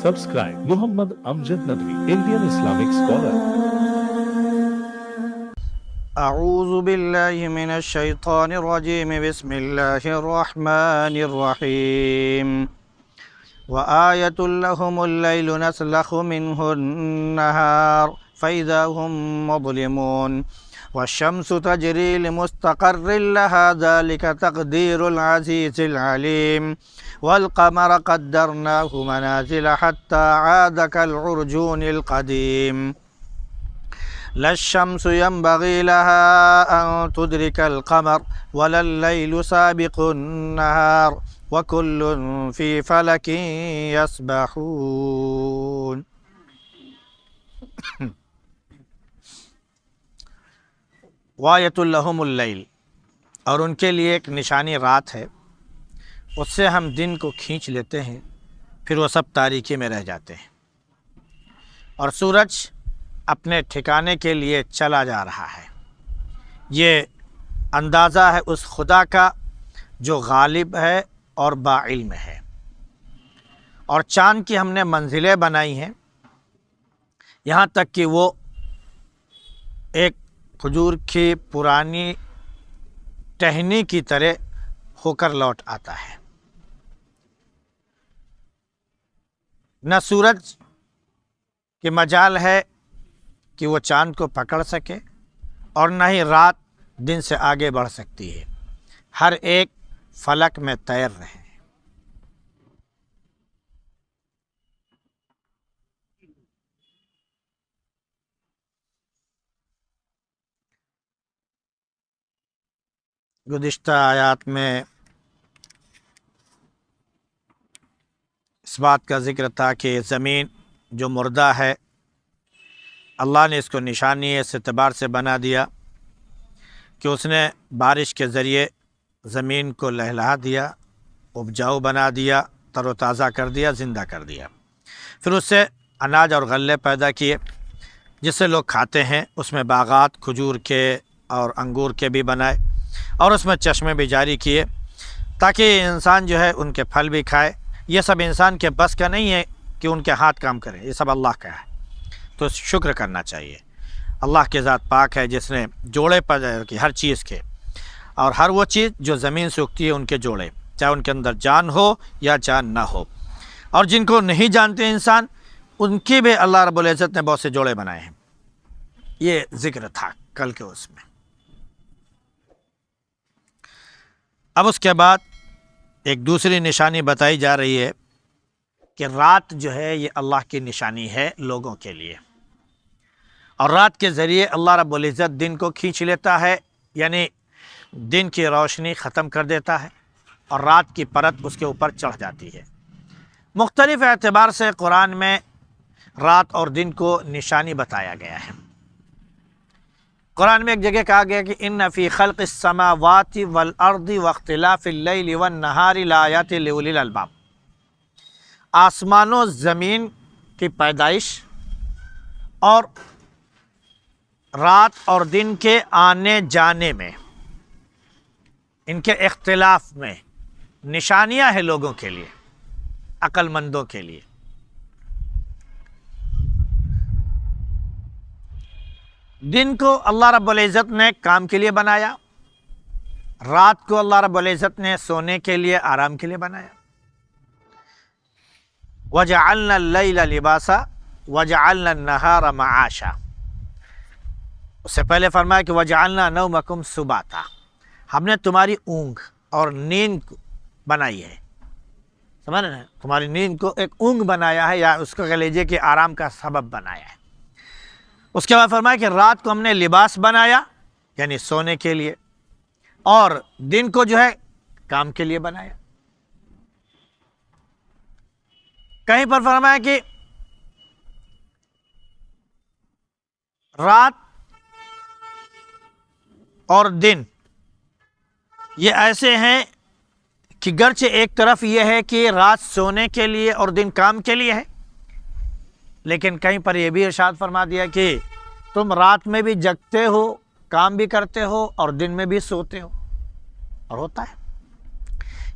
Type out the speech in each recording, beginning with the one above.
Subscribe Muhammad Amjad Nadwi, Indian Islamic scholar. أعوذ بالله من الشيطان الرجيم. بسم الله الرحمن الرحيم. وآية لهم الليل نسلخ منه النهار فإذا هم مظلمون والشمس تجري لمستقر لها ذلك تقدير العزيز العليم والقمر قدرناه منازل حتى عاد كالعرجون القديم لا الشمس ينبغي لها أن تدرك القمر ولا الليل سابق النهار وكل في فلك يسبحون. وآیۃ لہم اللیل، اور ان کے لیے ایک نشانی رات ہے، اس سے ہم دن کو کھینچ لیتے ہیں، پھر وہ سب تاریکی میں رہ جاتے ہیں، اور سورج اپنے ٹھکانے کے لیے چلا جا رہا ہے۔ یہ اندازہ ہے اس خدا کا جو غالب ہے اور باعلم ہے۔ اور چاند کی ہم نے منزلیں بنائی ہیں، یہاں تک کہ وہ ایک کھجور کی پرانی ٹہنی کی طرح ہو کر لوٹ آتا ہے۔ نہ سورج کی مجال ہے کہ وہ چاند کو پکڑ سکے، اور نہ ہی رات دن سے آگے بڑھ سکتی ہے، ہر ایک فلک میں تیر رہے۔ گزشتہ آیات میں اس بات کا ذکر تھا کہ زمین جو مردہ ہے، اللہ نے اس کو نشانی اس اعتبار سے بنا دیا کہ اس نے بارش کے ذریعے زمین کو لہلا دیا، اپجاؤ بنا دیا، تر و تازہ کر دیا، زندہ کر دیا۔ پھر اس سے اناج اور غلے پیدا کیے جسے لوگ کھاتے ہیں، اس میں باغات کھجور کے اور انگور کے بھی بنائے، اور اس میں چشمے بھی جاری کیے تاکہ انسان جو ہے ان کے پھل بھی کھائے۔ یہ سب انسان کے بس کا نہیں ہے کہ ان کے ہاتھ کام کریں، یہ سب اللہ کا ہے، تو شکر کرنا چاہیے۔ اللہ کے ذات پاک ہے جس نے جوڑے پیدا کی ہر چیز کے، اور ہر وہ چیز جو زمین سے اگتی ہے ان کے جوڑے، چاہے ان کے اندر جان ہو یا جان نہ ہو۔ اور جن کو نہیں جانتے انسان، ان کی بھی اللہ رب العزت نے بہت سے جوڑے بنائے ہیں۔ یہ ذکر تھا کل کے اس میں۔ اب اس کے بعد ایک دوسری نشانی بتائی جا رہی ہے کہ رات جو ہے یہ اللہ کی نشانی ہے لوگوں کے لیے، اور رات کے ذریعے اللہ رب العزت دن کو کھینچ لیتا ہے، یعنی دن کی روشنی ختم کر دیتا ہے اور رات کی پرت اس کے اوپر چڑھ جاتی ہے۔ مختلف اعتبار سے قرآن میں رات اور دن کو نشانی بتایا گیا ہے۔ قرآن میں ایک جگہ کہا گیا کہ ان فی خلق السماوات والارض واختلاف اللیل والنہار لآیات لأولی الالباب، آسمان و زمین کی پیدائش اور رات اور دن کے آنے جانے میں، ان کے اختلاف میں نشانیاں ہیں لوگوں کے لیے، عقل مندوں کے لیے۔ دن کو اللہ رب العزت نے کام کے لیے بنایا، رات کو اللہ رب العزت نے سونے کے لیے، آرام کے لیے بنایا۔ وَجَعَلْنَا اللَّيْلَ لِبَاسًا وَجَعَلْنَا النَّهَارَ مَعَاشًا، اس سے پہلے فرمایا کہ وَجَعَلْنَا نَوْمَكُمْ سُبَاتًا، ہم نے تمہاری اونگ اور نیند بنائی ہے، سمجھ رہے ہیں، تمہاری نیند کو ایک اونگ بنایا ہے، یا اس کو کہہ لیجیے کہ آرام کا سبب بنایا ہے۔ اس کے بعد فرمایا کہ رات کو ہم نے لباس بنایا، یعنی سونے کے لیے، اور دن کو جو ہے کام کے لیے بنایا۔ کہیں پر فرمایا کہ رات اور دن یہ ایسے ہیں کہ گرچہ ایک طرف یہ ہے کہ رات سونے کے لیے اور دن کام کے لیے ہے، لیکن کہیں پر یہ بھی ارشاد فرما دیا کہ تم رات میں بھی جگتے ہو، کام بھی کرتے ہو، اور دن میں بھی سوتے ہو، اور ہوتا ہے۔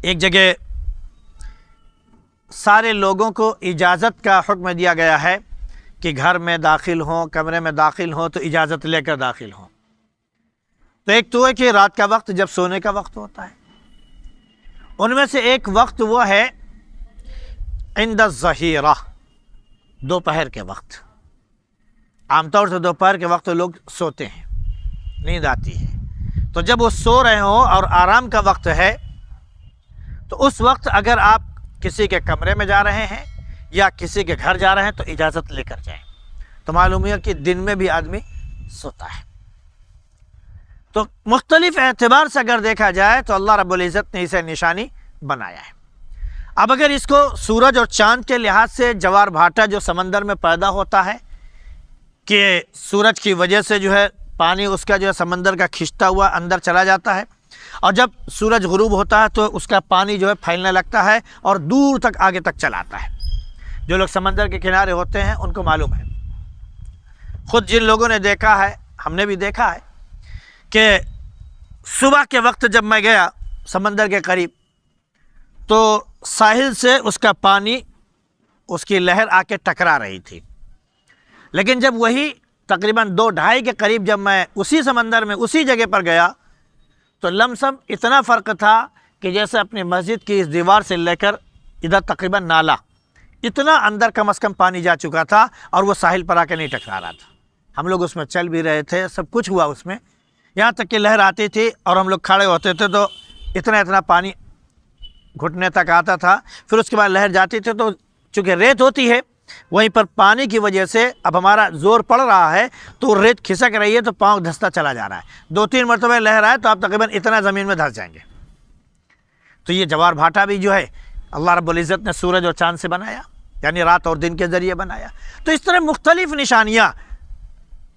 ایک جگہ سارے لوگوں کو اجازت کا حکم دیا گیا ہے کہ گھر میں داخل ہوں، کمرے میں داخل ہوں تو اجازت لے کر داخل ہوں۔ تو ایک تو ہے کہ رات کا وقت جب سونے کا وقت ہوتا ہے، ان میں سے ایک وقت وہ ہے عند الظہیرہ، دوپہر کے وقت۔ عام طور سے دوپہر کے وقت لوگ سوتے ہیں، نیند آتی ہے، تو جب وہ سو رہے ہوں اور آرام کا وقت ہے تو اس وقت اگر آپ کسی کے کمرے میں جا رہے ہیں یا کسی کے گھر جا رہے ہیں تو اجازت لے کر جائیں۔ تو معلوم ہے کہ دن میں بھی آدمی سوتا ہے۔ تو مختلف اعتبار سے اگر دیکھا جائے تو اللہ رب العزت نے اسے نشانی بنایا ہے۔ اب اگر اس کو سورج اور چاند کے لحاظ سے جوار بھاٹا جو سمندر میں پیدا ہوتا ہے کہ سورج کی وجہ سے جو ہے پانی اس کا جو ہے سمندر کا کھنچتا ہوا اندر چلا جاتا ہے، اور جب سورج غروب ہوتا ہے تو اس کا پانی جو ہے پھیلنے لگتا ہے اور دور تک آگے تک چلا آتا ہے۔ جو لوگ سمندر کے کنارے ہوتے ہیں ان کو معلوم ہے، خود جن لوگوں نے دیکھا ہے، ہم نے بھی دیکھا ہے کہ صبح کے وقت جب میں گیا سمندر کے قریب تو ساحل سے اس کا پانی، اس کی لہر آ کے ٹکرا رہی تھی، لیکن جب وہی تقریباً 2-2.5 کے قریب جب میں اسی سمندر میں اسی جگہ پر گیا تو لمسم اتنا فرق تھا کہ جیسے اپنی مسجد کی اس دیوار سے لے کر ادھر تقریباً نالا، اتنا اندر کم از کم پانی جا چکا تھا اور وہ ساحل پر آ کے نہیں ٹکرا رہا تھا۔ ہم لوگ اس میں چل بھی رہے تھے، سب کچھ ہوا اس میں، یہاں تک کہ لہر آتی تھی اور ہم لوگ کھڑے ہوتے تھے تو اتنا پانی گھٹنے تک آتا تھا، پھر اس کے بعد لہر جاتی تھی تو چونکہ ریت ہوتی ہے وہیں پر پانی کی وجہ سے اب ہمارا زور پڑ رہا ہے تو ریت کھسک رہی ہے تو پاؤں دھستا چلا جا رہا ہے، 2-3 مرتبہ لہر آئے تو آپ تقریباً اتنا زمین میں دھس جائیں گے۔ تو یہ جوار بھاٹا بھی جو ہے اللہ رب العزت نے سورج اور چاند سے بنایا، یعنی رات اور دن کے ذریعے بنایا۔ تو اس طرح مختلف نشانیاں،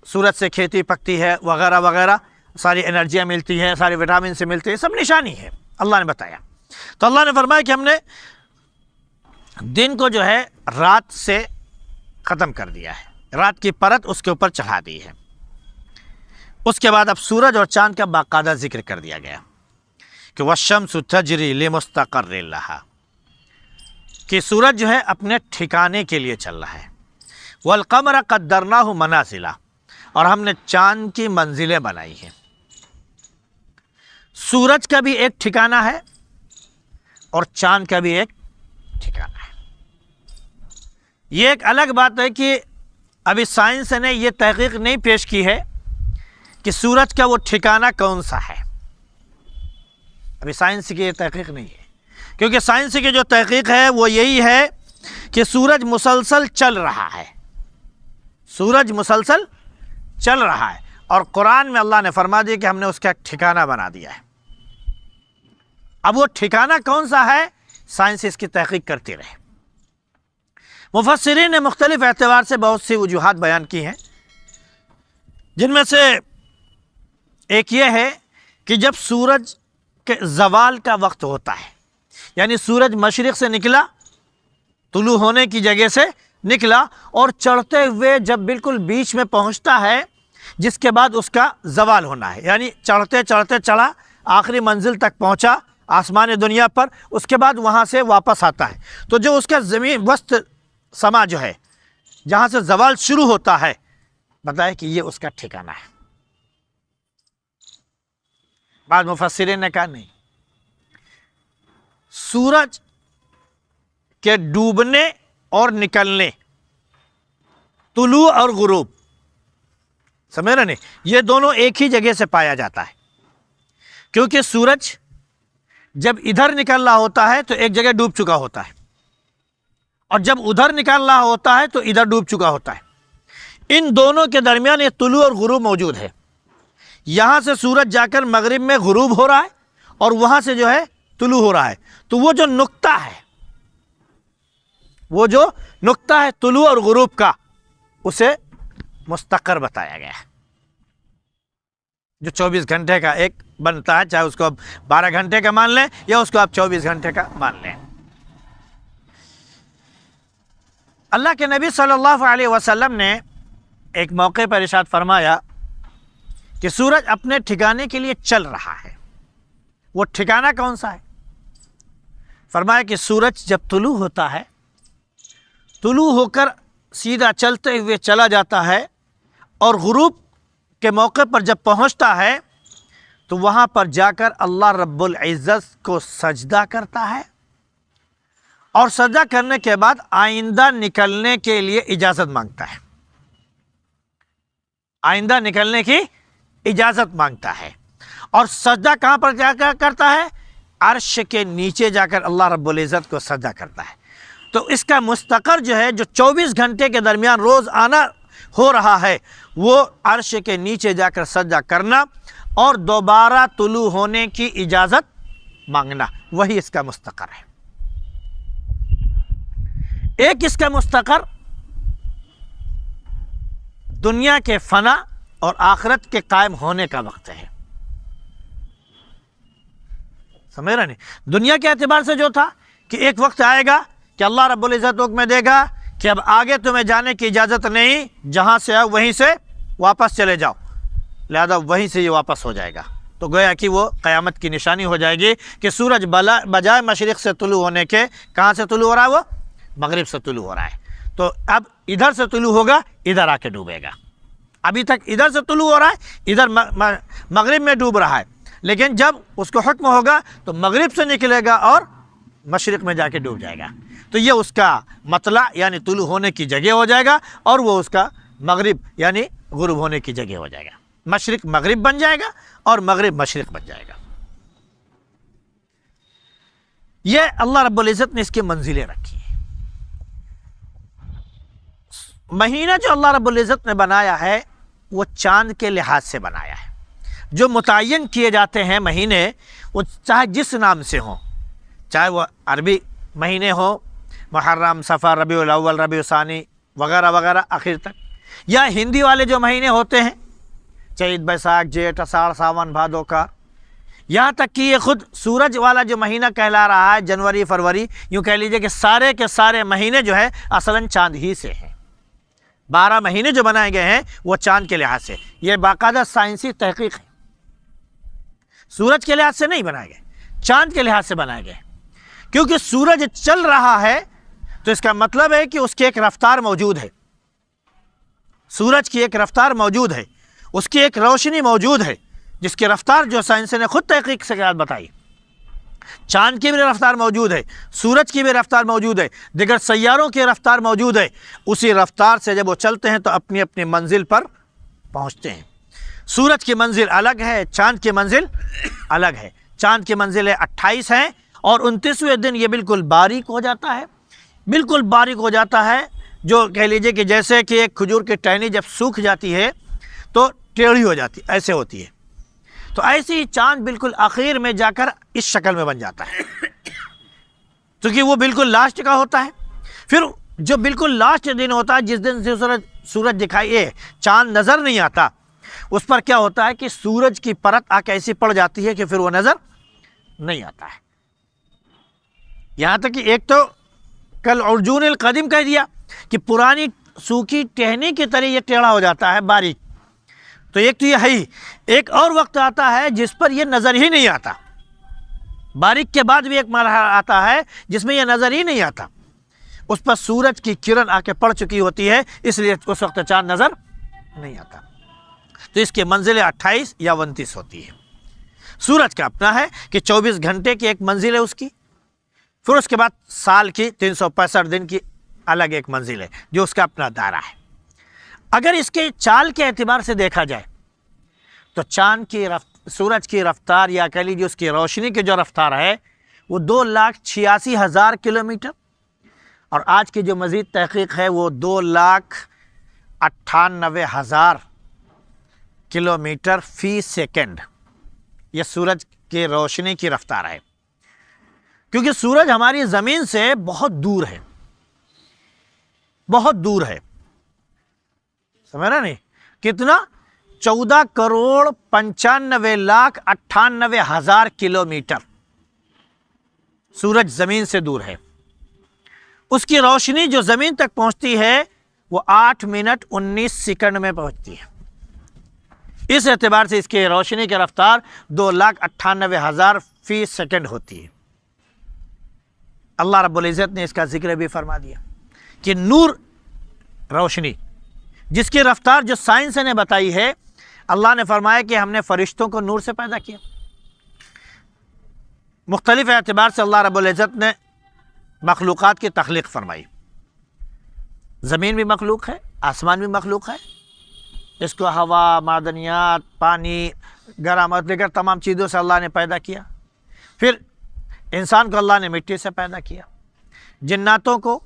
سورج سے کھیتی پکتی ہے وغیرہ وغیرہ، ساری انرجیاں ملتی ہیں، ساری وٹامن سے ملتی ہیں، سب نشانی ہے، اللہ نے بتایا۔ تو اللہ نے فرمایا کہ ہم نے دن کو جو ہے رات سے ختم کر دیا ہے، رات کی پرت اس کے اوپر چڑھا دی ہے۔ اس کے بعد اب سورج اور چاند کا باقاعدہ ذکر کر دیا گیا کہ والشمس تجری لمستقر لہا، کہ سورج جو ہے اپنے ٹھکانے کے لیے چل رہا ہے۔ والقمر قدرناہ منازل، اور ہم نے چاند کی منزلیں بنائی ہیں۔ سورج کا بھی ایک ٹھکانہ ہے اور چاند کا بھی ایک ٹھکانہ ہے۔ یہ ایک الگ بات ہے کہ ابھی سائنس نے یہ تحقیق نہیں پیش کی ہے کہ سورج کا وہ ٹھکانہ کون سا ہے، ابھی سائنس کی یہ تحقیق نہیں ہے، کیونکہ سائنس کی جو تحقیق ہے وہ یہی ہے کہ سورج مسلسل چل رہا ہے، سورج مسلسل چل رہا ہے، اور قرآن میں اللہ نے فرما دیا کہ ہم نے اس کا ٹھکانہ بنا دیا ہے۔ اب وہ ٹھکانہ کون سا ہے، سائنس اس کی تحقیق کرتی رہے۔ مفسرین نے مختلف اعتبار سے بہت سی وجوہات بیان کی ہیں، جن میں سے ایک یہ ہے کہ جب سورج کے زوال کا وقت ہوتا ہے، یعنی سورج مشرق سے نکلا، طلوع ہونے کی جگہ سے نکلا اور چڑھتے ہوئے جب بالکل بیچ میں پہنچتا ہے، جس کے بعد اس کا زوال ہونا ہے، یعنی چڑھتے چڑھتے چڑھا آخری منزل تک پہنچا آسمان دنیا پر، اس کے بعد وہاں سے واپس آتا ہے، تو جو اس کا زمین وسط سما جو ہے جہاں سے زوال شروع ہوتا ہے، بتائے کہ یہ اس کا ٹھکانہ ہے۔ بعض مفسرین نے کہا نہیں، سورج کے ڈوبنے اور نکلنے، طلوع اور غروب، سمجھ رہے نہیں، یہ دونوں ایک ہی جگہ سے پایا جاتا ہے، کیونکہ سورج جب ادھر نکل رہا ہوتا ہے تو ایک جگہ ڈوب چکا ہوتا ہے، اور جب ادھر نکل رہا ہوتا ہے تو ادھر ڈوب چکا ہوتا ہے۔ ان دونوں کے درمیان ایک طلوع اور غروب موجود ہے، یہاں سے سورج جا کر مغرب میں غروب ہو رہا ہے اور وہاں سے جو ہے طلوع ہو رہا ہے، تو وہ جو نقطہ ہے، وہ جو نقطہ ہے طلوع اور غروب کا، اسے مستقر بتایا گیا ہے، جو 24 گھنٹے کا ایک بنتا ہے، چاہے اس کو آپ 12 گھنٹے کا مان لیں یا اس کو آپ 24 گھنٹے کا مان لیں۔ اللہ کے نبی صلی اللہ علیہ وسلم نے ایک موقع پر ارشاد فرمایا کہ سورج اپنے ٹھکانے کے لیے چل رہا ہے۔ وہ ٹھکانہ کون سا ہے؟ فرمایا کہ سورج جب طلوع ہوتا ہے، طلوع ہو کر سیدھا چلتے ہوئے چلا جاتا ہے، اور غروب کے موقع پر جب پہنچتا ہے تو وہاں پر جا کر اللہ رب العزت کو سجدہ کرتا ہے، اور سجدہ کرنے کے بعد آئندہ نکلنے کے لیے اجازت مانگتا ہے، آئندہ نکلنے کی اجازت مانگتا ہے۔ اور سجدہ کہاں پر جا کر کرتا ہے؟ عرش کے نیچے جا کر اللہ رب العزت کو سجدہ کرتا ہے۔ تو اس کا مستقر جو ہے، جو 24 گھنٹے کے درمیان روز آنا ہو رہا ہے، وہ عرش کے نیچے جا کر سجدہ کرنا اور دوبارہ طلوع ہونے کی اجازت مانگنا، وہی اس کا مستقر ہے۔ ایک اس کا مستقر دنیا کے فنا اور آخرت کے قائم ہونے کا وقت ہے، سمجھ رہے نہیں؟ دنیا کے اعتبار سے جو تھا کہ ایک وقت آئے گا کہ اللہ رب العزت حکم دے گا کہ اب آگے تمہیں جانے کی اجازت نہیں، جہاں سے آؤ وہیں سے واپس چلے جاؤ، لہذا وہیں سے یہ واپس ہو جائے گا۔ تو گویا کہ وہ قیامت کی نشانی ہو جائے گی کہ سورج بجائے مشرق سے طلوع ہونے کے کہاں سے طلوع ہو رہا ہے؟ وہ مغرب سے طلوع ہو رہا ہے۔ تو اب ادھر سے طلوع ہوگا، ادھر آ کے ڈوبے گا۔ ابھی تک ادھر سے طلوع ہو رہا ہے، ادھر مغرب میں ڈوب رہا ہے، لیکن جب اس کو حکم ہوگا تو مغرب سے نکلے گا اور مشرق میں جا کے ڈوب جائے گا۔ تو یہ اس کا مطلع یعنی طلوع ہونے کی جگہ ہو جائے گا، اور وہ اس کا مغرب یعنی غروب ہونے کی جگہ ہو جائے گا۔ مشرق مغرب بن جائے گا اور مغرب مشرق بن جائے گا۔ یہ اللہ رب العزت نے اس کی منزلیں رکھی ہیں۔ مہینہ جو اللہ رب العزت نے بنایا ہے وہ چاند کے لحاظ سے بنایا ہے۔ جو متعین کیے جاتے ہیں مہینے، وہ چاہے جس نام سے ہوں، چاہے وہ عربی مہینے ہوں، محرم، صفر، ربیع الاول، ربیع ثانی وغیرہ وغیرہ آخر تک، یا ہندی والے جو مہینے ہوتے ہیں، چیت، بیساکھ، جیٹھ، اساڑھ، ساون، بھادو، کار، یہاں تک کہ یہ خود سورج والا جو مہینہ کہلا رہا ہے، جنوری، فروری، یوں کہہ لیجئے کہ سارے کے سارے مہینے جو ہے اصلاً چاند ہی سے ہیں۔ 12 مہینے جو بنائے گئے ہیں وہ چاند کے لحاظ سے، یہ باقاعدہ سائنسی تحقیق ہے، سورج کے لحاظ سے نہیں بنائے گئے، چاند کے لحاظ سے بنائے گئے۔ کیونکہ سورج چل رہا ہے تو اس کا مطلب ہے کہ اس کی ایک رفتار موجود ہے، سورج کی ایک رفتار موجود ہے، اس کی ایک روشنی موجود ہے، جس کی رفتار جو سائنس نے خود تحقیق سے بتائی۔ چاند کی بھی رفتار موجود ہے، سورج کی بھی رفتار موجود ہے، دیگر سیاروں کی رفتار موجود ہے۔ اسی رفتار سے جب وہ چلتے ہیں تو اپنی اپنی منزل پر پہنچتے ہیں۔ سورج کی منزل الگ ہے، چاند کی منزل الگ ہے۔ چاند کی منزل 28 ہے، اور 29ویں دن یہ بالکل باریک ہو جاتا ہے، بالکل باریک ہو جاتا ہے، جو کہہ لیجئے کہ جیسے کہ ایک کھجور کی ٹہنی جب سوکھ جاتی ہے تو ٹیڑھی ہو جاتی ہے، ایسے ہوتی ہے۔ تو ایسے ہی چاند بالکل آخر میں جا کر اس شکل میں بن جاتا ہے، کیونکہ وہ بالکل لاسٹ کا ہوتا ہے۔ پھر جو بالکل لاسٹ دن ہوتا ہے، جس دن سے سورج دکھائی چاند نظر نہیں آتا، اس پر کیا ہوتا ہے کہ سورج کی پرت آ کے ایسی پڑ جاتی ہے کہ پھر وہ نظر نہیں آتا ہے۔ یہاں تک کہ ایک تو کل عرجون القدیم کہہ دیا کہ پرانی سوکھی ٹہنی کی طرح یہ ٹیڑھا ہو جاتا ہے، باریک۔ تو ایک تو یہ ہے ہی، ایک اور وقت آتا ہے جس پر یہ نظر ہی نہیں آتا، باریک کے بعد بھی ایک مرحلہ آتا ہے جس میں یہ نظر ہی نہیں آتا، اس پر سورج کی کرن آ کے پڑ چکی ہوتی ہے، اس لیے اس وقت چاند نظر نہیں آتا۔ تو اس کی منزل 28 یا 29 ہوتی ہے۔ سورج کا اپنا ہے کہ 24 گھنٹے کی ایک منزل ہے اس کی، پھر اس کے بعد سال کی 365 دن کی الگ ایک منزل ہے جو اس کا اپنا دائرہ ہے۔ اگر اس کے چال کے اعتبار سے دیکھا جائے تو چاند کی سورج کی رفتار یا کہہ لیجیے اس کی روشنی کی جو رفتار ہے وہ 2,86,000 کلومیٹر، اور آج کی جو مزید تحقیق ہے وہ 2,98,000 کلومیٹر فی سیکنڈ، یہ سورج کی روشنی کی رفتار ہے۔ کیونکہ سورج ہماری زمین سے بہت دور ہے، بہت دور ہے، سمجھ رہے نہیں؟ کتنا؟ 14,95,98,000 کلومیٹر سورج زمین سے دور ہے۔ اس کی روشنی جو زمین تک پہنچتی ہے وہ 8 منٹ 19 سیکنڈ میں پہنچتی ہے۔ اس اعتبار سے اس کی روشنی کی رفتار 2,98,000 فی سیکنڈ ہوتی ہے۔ اللہ رب العزت نے اس کا ذکر بھی فرما دیا کہ نور روشنی جس کی رفتار جو سائنس نے بتائی ہے، اللہ نے فرمایا کہ ہم نے فرشتوں کو نور سے پیدا کیا۔ مختلف اعتبار سے اللہ رب العزت نے مخلوقات کی تخلیق فرمائی۔ زمین بھی مخلوق ہے، آسمان بھی مخلوق ہے، اس کو ہوا، معدنیات، پانی، گرم اور دیگر تمام چیزوں سے اللہ نے پیدا کیا۔ پھر انسان کو اللہ نے مٹی سے پیدا کیا، جناتوں کو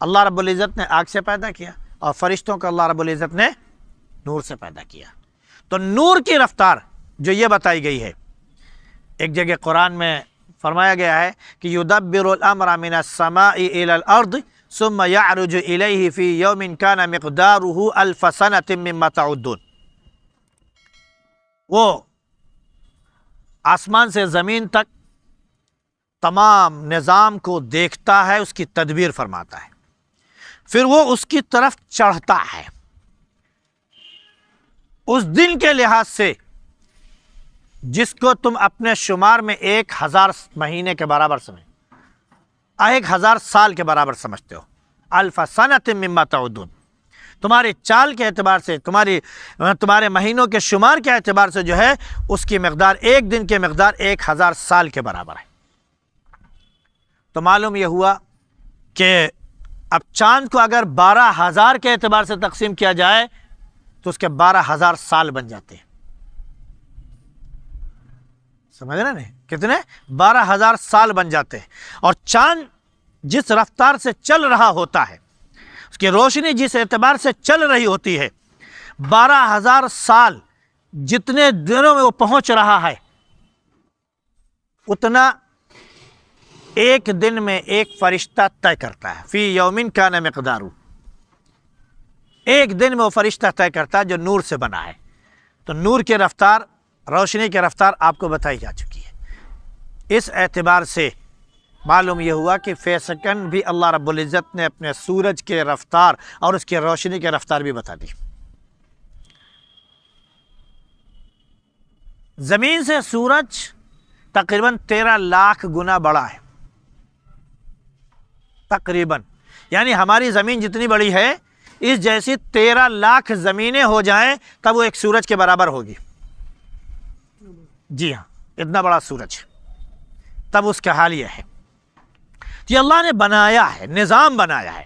اللہ رب العزت نے آگ سے پیدا کیا، اور فرشتوں کو اللہ رب العزت نے نور سے پیدا کیا۔ تو نور کی رفتار جو یہ بتائی گئی ہے، ایک جگہ قرآن میں فرمایا گیا ہے کہ یدبر الامر من السماء الى الارض ثم يعرج الیہ فی یوم کان مقدارہ الف سنۃ مما تعدون۔ وہ آسمان سے زمین تک تمام نظام کو دیکھتا ہے، اس کی تدبیر فرماتا ہے، پھر وہ اس کی طرف چڑھتا ہے۔ اس دن کے لحاظ سے جس کو تم اپنے شمار میں 1000 مہینے کے برابر 1000 سال کے برابر سمجھتے ہو، الف سنۃ مما تعدون، تمہارے چال کے اعتبار سے، تمہارے مہینوں کے شمار کے اعتبار سے جو ہے اس کی مقدار، ایک دن کی مقدار 1000 سال کے برابر ہے۔ تو معلوم یہ ہوا کہ اب چاند کو اگر 12000 کے اعتبار سے تقسیم کیا جائے تو اس کے 12000 سال بن جاتے ہیں۔ سمجھ رہے ہیں کتنے؟ 12000 سال بن جاتے ہیں۔ اور چاند جس رفتار سے چل رہا ہوتا ہے، اس کی روشنی جس اعتبار سے چل رہی ہوتی ہے، 12000 سال جتنے دنوں میں وہ پہنچ رہا ہے، اتنا ایک دن میں ایک فرشتہ طے کرتا ہے۔ فی یوم کان مقدارہ، ایک دن میں وہ فرشتہ طے کرتا ہے جو نور سے بنا ہے۔ تو نور کی رفتار، روشنی کی رفتار آپ کو بتائی جا چکی ہے۔ اس اعتبار سے معلوم یہ ہوا کہ فی سیکنڈ بھی اللہ رب العزت نے اپنے سورج کے رفتار اور اس کی روشنی کی رفتار بھی بتا دی۔ زمین سے سورج تقریباً 13 لاکھ گنا بڑا ہے، تقریباً، یعنی ہماری زمین جتنی بڑی ہے، اس جیسی 13 لاکھ زمینیں ہو جائیں تب وہ ایک سورج کے برابر ہوگی۔ جی ہاں، اتنا بڑا سورج، تب اس کا حال یہ ہے کہ اللہ نے بنایا ہے، نظام بنایا ہے۔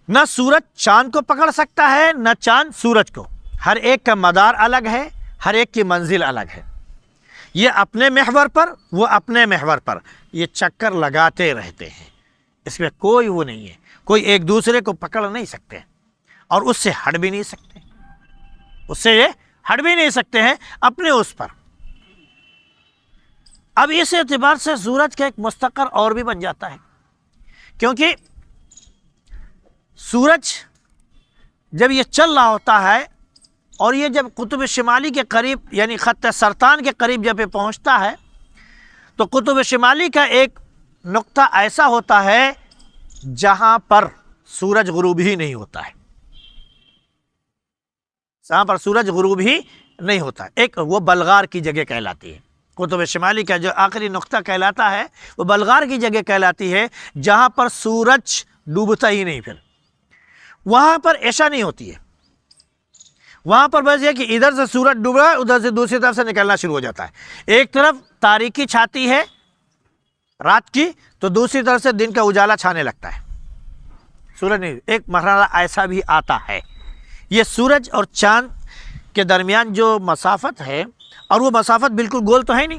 نہ سورج چاند کو پکڑ سکتا ہے، نہ چاند سورج کو، ہر ایک کا مدار الگ ہے، ہر ایک کی منزل الگ ہے۔ یہ اپنے محور پر، وہ اپنے محور پر، یہ چکر لگاتے رہتے ہیں، اس میں کوئی وہ نہیں ہے، کوئی ایک دوسرے کو پکڑ نہیں سکتے اور اس سے ہٹ بھی نہیں سکتے، اس سے یہ ہٹ بھی نہیں سکتے ہیں اپنے اس پر۔ اب اس اعتبار سے سورج کا ایک مستقر اور بھی بن جاتا ہے، کیونکہ سورج جب یہ چل رہا ہوتا ہے اور یہ جب قطب شمالی کے قریب، یعنی خط سرطان کے قریب جب یہ پہنچتا ہے، تو قطب شمالی کا ایک نقطہ ایسا ہوتا ہے جہاں پر سورج غروب ہی نہیں ہوتا ہے، جہاں پر سورج غروب ہی نہیں ہوتا ہے، ایک وہ بلغار کی جگہ کہلاتی ہے۔ قطب شمالی کا جو آخری نقطہ کہلاتا ہے وہ بلغار کی جگہ کہلاتی ہے، جہاں پر سورج ڈوبتا ہی نہیں، پھر وہاں پر عشاء نہیں ہوتی ہے، وہاں پر بس یہ کہ ادھر سے سورج ڈوب رہا ہے، ادھر سے دوسری طرف سے نکلنا شروع ہو جاتا ہے۔ ایک طرف تاریکی چھاتی ہے رات کی، تو دوسری طرف سے دن کا اجالا چھانے لگتا ہے، سورج نہیں۔ ایک مرحلہ ایسا بھی آتا ہے۔ یہ سورج اور چاند کے درمیان جو مسافت ہے، اور وہ مسافت بالکل گول تو ہے نہیں،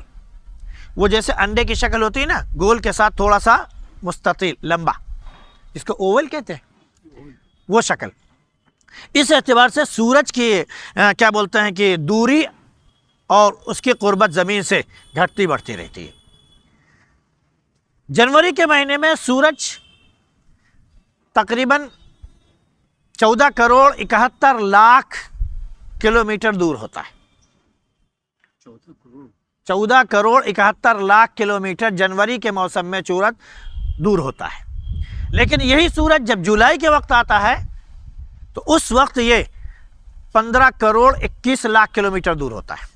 وہ جیسے انڈے کی شکل ہوتی ہے نا، گول کے ساتھ تھوڑا سا مستطیل لمبا، جس کو اوول کہتے ہیں، وہ شکل۔ اس اعتبار سے سورج کی کیا بولتے ہیں کہ دوری اور اس کی قربت زمین سے گھٹتی بڑھتی رہتی ہے۔ جنوری کے مہینے میں سورج تقریباً 14 کروڑ 71 لاکھ کلومیٹر دور ہوتا ہے۔ 14 کروڑ 71 لاکھ کلومیٹر جنوری کے موسم میں سورج دور ہوتا ہے۔ لیکن یہی سورج جب جولائی کے وقت آتا ہے تو اس وقت یہ 15 کروڑ 21 لاکھ کلومیٹر دور ہوتا ہے۔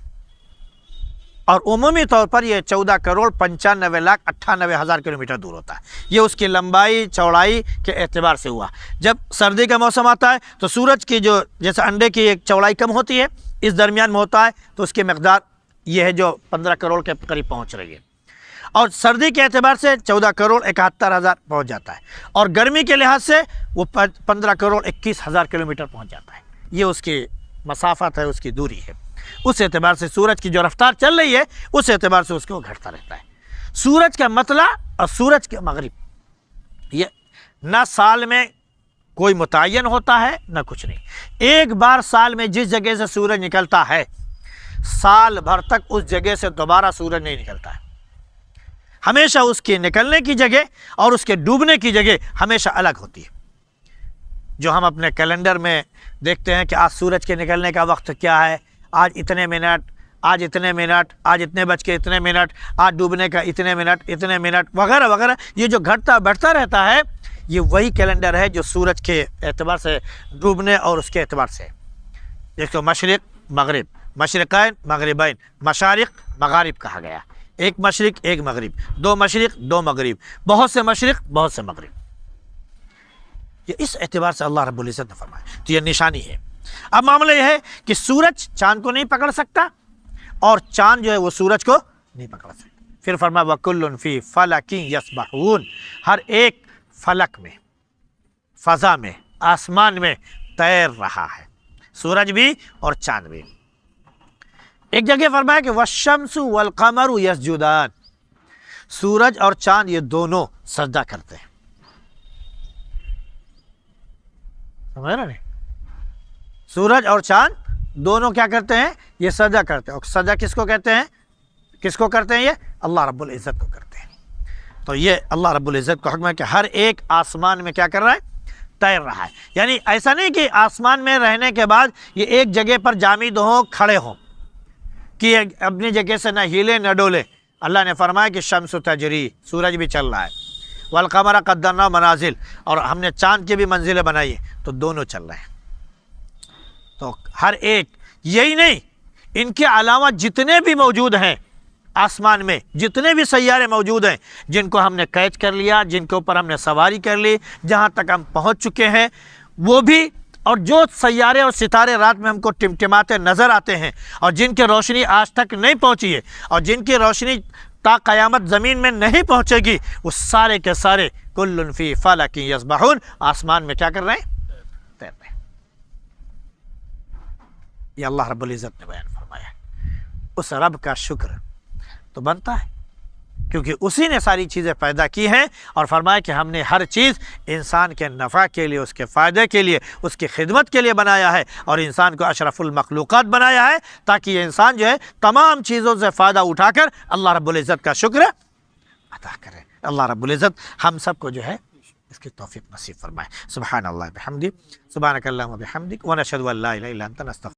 اور عمومی طور پر یہ 14,95,98,000 کلومیٹر دور ہوتا ہے۔ یہ اس کی لمبائی چوڑائی کے اعتبار سے ہوا۔ جب سردی کا موسم آتا ہے تو سورج کی جو جیسے انڈے کی ایک چوڑائی کم ہوتی ہے، اس درمیان میں ہوتا ہے، تو اس کی مقدار یہ ہے جو 15 کروڑ کے قریب پہنچ رہی ہے، اور سردی کے اعتبار سے 14,71,000 پہنچ جاتا ہے، اور گرمی کے لحاظ سے وہ 15,21,000 کلومیٹر پہنچ جاتا ہے۔ یہ اس کی مسافت ہے، اس کی دوری ہے۔ اس اعتبار سے سورج کی جو رفتار چل رہی ہے اس اعتبار سے اس کو گھٹتا رہتا ہے۔ سورج کا مطلع اور سورج کا مغرب یہ نہ سال میں کوئی متعین ہوتا ہے نہ کچھ نہیں۔ ایک بار سال میں جس جگہ سے سورج نکلتا ہے، سال بھر تک اس جگہ سے دوبارہ سورج نہیں نکلتا ہے۔ ہمیشہ اس کے نکلنے کی جگہ اور اس کے ڈوبنے کی جگہ ہمیشہ الگ ہوتی ہے۔ جو ہم اپنے کیلنڈر میں دیکھتے ہیں کہ آج سورج کے نکلنے کا وقت کیا ہے، آج اتنے منٹ، آج اتنے منٹ، آج اتنے بج کے اتنے منٹ، آج ڈوبنے کا اتنے منٹ وغیرہ وغیرہ، یہ جو گھٹتا بڑھتا رہتا ہے، یہ وہی کیلنڈر ہے جو سورج کے اعتبار سے ڈوبنے اور اس کے اعتبار سے۔ دیکھو مشرق مغرب، مشرقین مغربین، مشارق مغارب کہا گیا، ایک مشرق ایک مغرب، دو مشرق دو مغرب، بہت سے مشرق بہت سے مغرب۔ یہ اس اعتبار سے اللہ رب العزت نے فرمایا، تو یہ نشانی ہے۔ اب معاملہ یہ ہے کہ سورج چاند کو نہیں پکڑ سکتا اور چاند جو ہے وہ سورج کو نہیں پکڑ سکتا۔ پھر فرمایا وَكُلٌّ فِي فَلَكٍ يَسْبَحُونَ، ہر ایک فلک میں، فضا میں، آسمان میں تیر رہا ہے، سورج بھی اور چاند بھی۔ ایک جگہ فرمایا کہ وَالشَّمْسُ وَالْقَمَرُ يَسْجُدَانِ، سورج اور چاند یہ دونوں سجدہ کرتے ہیں۔ سمجھ رہے نہیں؟ سورج اور چاند دونوں کیا کرتے ہیں؟ یہ سجدہ کرتے ہیں۔ اور سجدہ کس کو کہتے ہیں؟ کس کو کرتے ہیں؟ یہ اللہ رب العزت کو کرتے ہیں۔ تو یہ اللہ رب العزت کا حکم ہے کہ ہر ایک آسمان میں کیا کر رہا ہے؟ تیر رہا ہے۔ یعنی ایسا نہیں کہ آسمان میں رہنے کے بعد یہ ایک جگہ پر جامد ہوں، کھڑے ہوں، کہ اپنی جگہ سے نہ ہلے نہ ڈولے۔ اللہ نے فرمایا کہ شمس تجری، سورج بھی چل رہا ہے، والقمر قدرنا منازل، اور ہم نے چاند کی بھی منزلیں بنائی ہیں، تو دونوں چل رہے ہیں۔ تو ہر ایک، یہی نہیں، ان کے علاوہ جتنے بھی موجود ہیں آسمان میں، جتنے بھی سیارے موجود ہیں جن کو ہم نے کیچ کر لیا، جن کے اوپر ہم نے سواری کر لی، جہاں تک ہم پہنچ چکے ہیں وہ بھی، اور جو سیارے اور ستارے رات میں ہم کو ٹمٹماتے نظر آتے ہیں اور جن کی روشنی آج تک نہیں پہنچی ہے اور جن کی روشنی تا قیامت زمین میں نہیں پہنچے گی، وہ سارے کے سارے کل فی فلک یسبحون، آسمان میں کیا کر رہے ہیں؟ تیر رہے ہیں۔ یہ اللہ رب العزت نے بیان فرمایا۔ اس رب کا شکر تو بنتا ہے کیونکہ اسی نے ساری چیزیں پیدا کی ہیں، اور فرمایا کہ ہم نے ہر چیز انسان کے نفع کے لیے، اس کے فائدے کے لیے، اس کی خدمت کے لیے بنایا ہے، اور انسان کو اشرف المخلوقات بنایا ہے تاکہ یہ انسان جو ہے تمام چیزوں سے فائدہ اٹھا کر اللہ رب العزت کا شکر ادا کرے۔ اللہ رب العزت ہم سب کو جو ہے اس کی توفیق نصیب فرمائے۔ سبحان اللہ بحمدہ، سبحانک اللہم وبحمدک، ونشہد ان لا الہ الا انت نستغفرک۔